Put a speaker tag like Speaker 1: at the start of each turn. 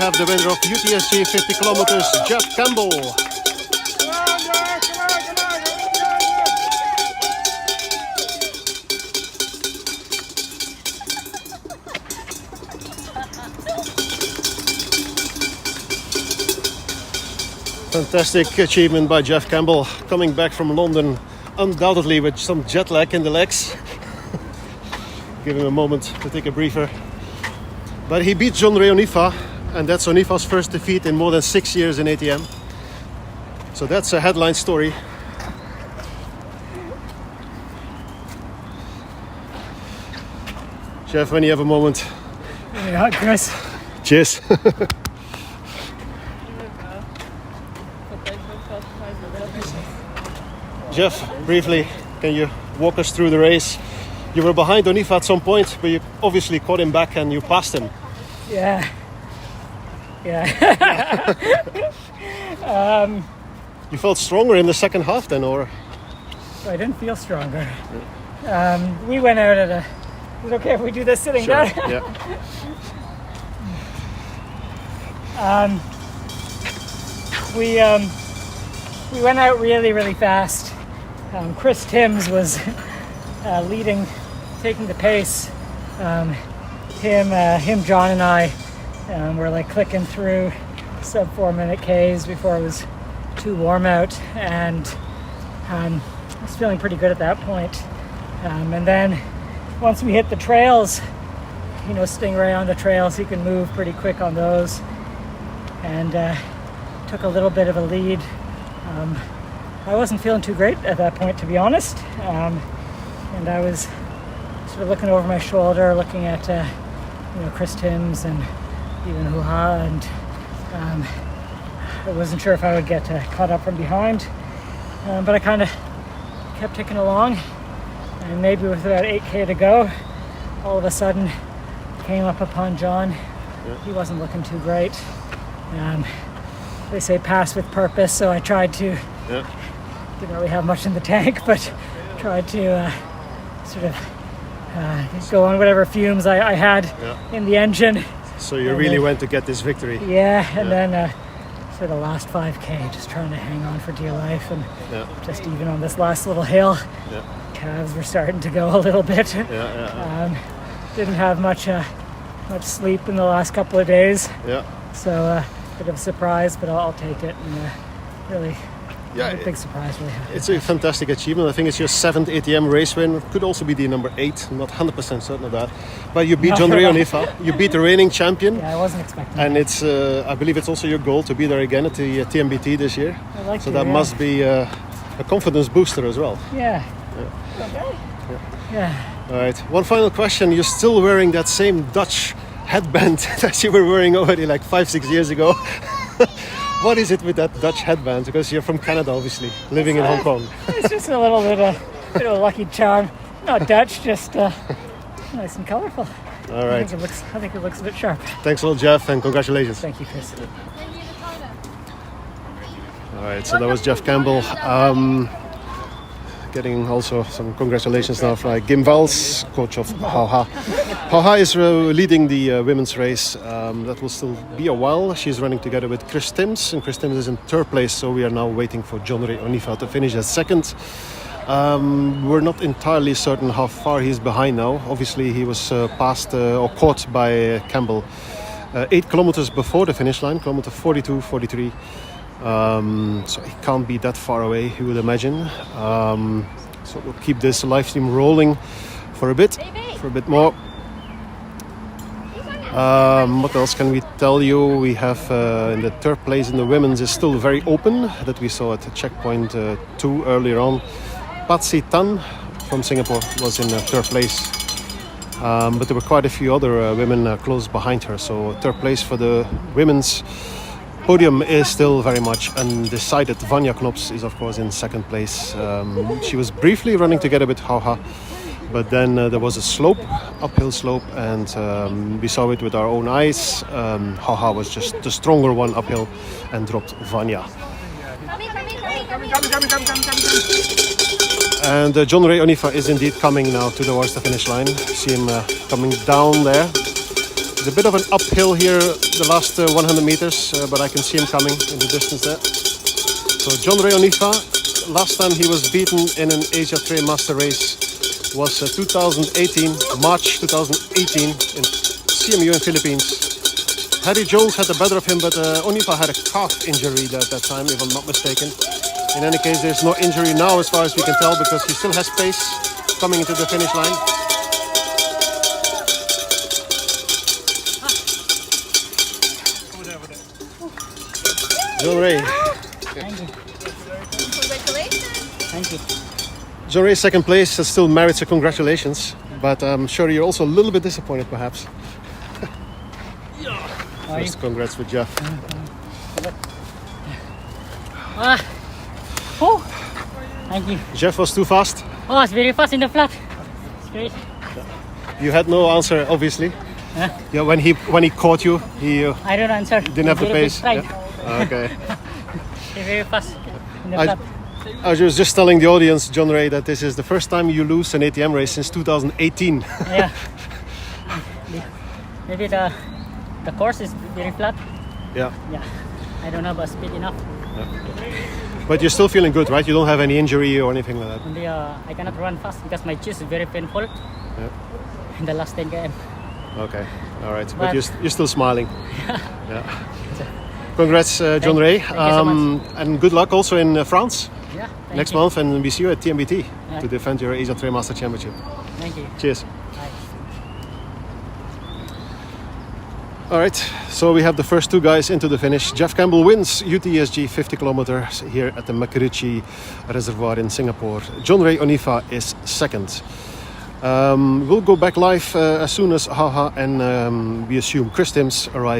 Speaker 1: have the winner of UTSG 50 kilometers, Jeff Campbell. Fantastic achievement by Jeff Campbell, coming back from London undoubtedly with some jet lag in the legs. Give him a moment to take a breather. But he beat Jean-Ray Onifa, and that's Onifa's first defeat in more than 6 years in ATM. So that's a headline story. Jeff, when you have a moment.
Speaker 2: Yeah, Chris.
Speaker 1: Cheers. Jeff, briefly, can you walk us through the race? You were behind Onifa at some point, but you obviously caught him back and you passed him.
Speaker 2: Yeah.
Speaker 1: You felt stronger in the second half then, or?
Speaker 2: I didn't feel stronger. We went out at a... Is it okay if we do this sitting
Speaker 1: Sure,
Speaker 2: down?
Speaker 1: yeah.
Speaker 2: We went out really, really fast. Chris Timms was leading, taking the pace. Him, John, and I were like clicking through sub 4 minute Ks before it was too warm out, and I was feeling pretty good at that point. And then once we hit the trails, you know, Stingray on the trails, he can move pretty quick on those, and took a little bit of a lead. I wasn't feeling too great at that point, to be honest, and I was sort of looking over my shoulder, looking at Chris Timms and even Hoo-Ha, and I wasn't sure if I would get caught up from behind, but I kind of kept ticking along, and maybe with about 8k to go, all of a sudden came up upon John.
Speaker 1: Yeah.
Speaker 2: He wasn't looking too great. They say pass with purpose, so I tried to.
Speaker 1: Yeah.
Speaker 2: Didn't really have much in the tank, but tried to sort of go on whatever fumes I had in the engine.
Speaker 1: So you really went to get this victory.
Speaker 2: Yeah, and then sort of last 5k, just trying to hang on for dear life, and just even on this last little hill, calves were starting to go a little bit. Didn't have much sleep in the last couple of days. So bit of a surprise, but I'll take it. And really, a big surprise. Really happy.
Speaker 1: It's a fantastic achievement. I think it's your 7th ATM race win. Could also be the number 8. I'm not 100% certain of that. But you beat Jean-Ray Onifa. You beat the reigning champion.
Speaker 2: Yeah, I wasn't expecting.
Speaker 1: And it's, I believe it's also your goal to be there again at the TMBT this year.
Speaker 2: I like
Speaker 1: so that must be a confidence booster as well.
Speaker 2: Yeah.
Speaker 1: All right. One final question. You're still wearing that same Dutch headband that you were wearing already like 5-6 years ago. What is it with that Dutch headband? Because you're from Canada, obviously, living in Hong Kong.
Speaker 2: It's just a little bit of a lucky charm. Not Dutch, just nice and colorful.
Speaker 1: All right.
Speaker 2: I think it looks a bit sharp.
Speaker 1: Thanks a lot, Jeff, and congratulations.
Speaker 2: Thank you, Chris.
Speaker 1: All right, so that was Jeff Campbell. Getting also some congratulations now from Kim Vals, coach of Hoo-Ha. Hoo-Ha is leading the women's race. That will still be a while. She's running together with Chris Timms, and Chris Timms is in 3rd place, so we are now waiting for Jean-Ray Onifa to finish at 2nd. We're not entirely certain how far he's behind now. Obviously, he was passed or caught by Campbell 8 kilometers before the finish line, kilometer 42, 43. So he can't be that far away, you would imagine. So we'll keep this live stream rolling for a bit more. What else can we tell you? We have in the 3rd place in the women's is still very open, that we saw at checkpoint 2 earlier on. Patsy Tan from Singapore was in 3rd place. But there were quite a few other women close behind her. So 3rd place for the women's podium is still very much undecided. Vanja Knops is of course in 2nd place. She was briefly running together with Hoo-Ha, but then there was a slope, uphill slope, and we saw it with our own eyes. Hoo-Ha was just the stronger one uphill and dropped Vanja. And Jean-Ray Onifa is indeed coming now towards the finish line. See him coming down there. It's a bit of an uphill here, the last 100 meters, but I can see him coming in the distance there. So John Ray Onifa, last time he was beaten in an Asia Trail Master race was 2018, March 2018 in CMU in Philippines. Harry Jones had the better of him, but Onifa had a calf injury that time, if I'm not mistaken. In any case, there's no injury now as far as we can tell, because he still has pace coming into the finish line. John Ray.
Speaker 2: Thank you.
Speaker 3: Congratulations.
Speaker 2: Thank you.
Speaker 1: John Ray, second place, still merits a congratulations, but I'm sure you're also a little bit disappointed perhaps. First, congrats with Jeff.
Speaker 2: Oh, thank you.
Speaker 1: Jeff was too fast.
Speaker 2: Oh, it's very fast in the flat. It's great.
Speaker 1: You had no answer, obviously.
Speaker 2: Huh?
Speaker 1: Yeah, when he caught you, he
Speaker 2: I don't answer.
Speaker 1: didn't have the
Speaker 2: Very big
Speaker 1: pace.
Speaker 2: stride.
Speaker 1: Yeah. Okay.
Speaker 2: It's very fast in the
Speaker 1: I,
Speaker 2: flat.
Speaker 1: I was just telling the audience, John Ray, that this is the first time you lose an ATM race since 2018.
Speaker 2: Yeah. Maybe the course is very flat.
Speaker 1: Yeah.
Speaker 2: Yeah. I don't know about speed enough.
Speaker 1: But you're still feeling good, right? You don't have any injury or anything like that.
Speaker 2: Only I cannot run fast because my chest is very painful in the last 10 km.
Speaker 1: Okay. All right. But
Speaker 2: But-
Speaker 1: you're still smiling. Yeah. Congrats, John Ray.
Speaker 2: Thank you so much.
Speaker 1: And good luck also in France
Speaker 2: Yeah. Thank
Speaker 1: next
Speaker 2: you.
Speaker 1: month, and we see you at TMBT
Speaker 2: Yeah.
Speaker 1: to defend your Asia Trail Master Championship.
Speaker 2: Thank you.
Speaker 1: Cheers.
Speaker 2: Bye.
Speaker 1: All right, so we have the first two guys into the finish. Jeff Campbell wins UTSG 50 kilometers here at the MacRitchie Reservoir in Singapore. John Ray Onifa is second. We'll go back live as soon as Haha and we assume Chris Timms arrive.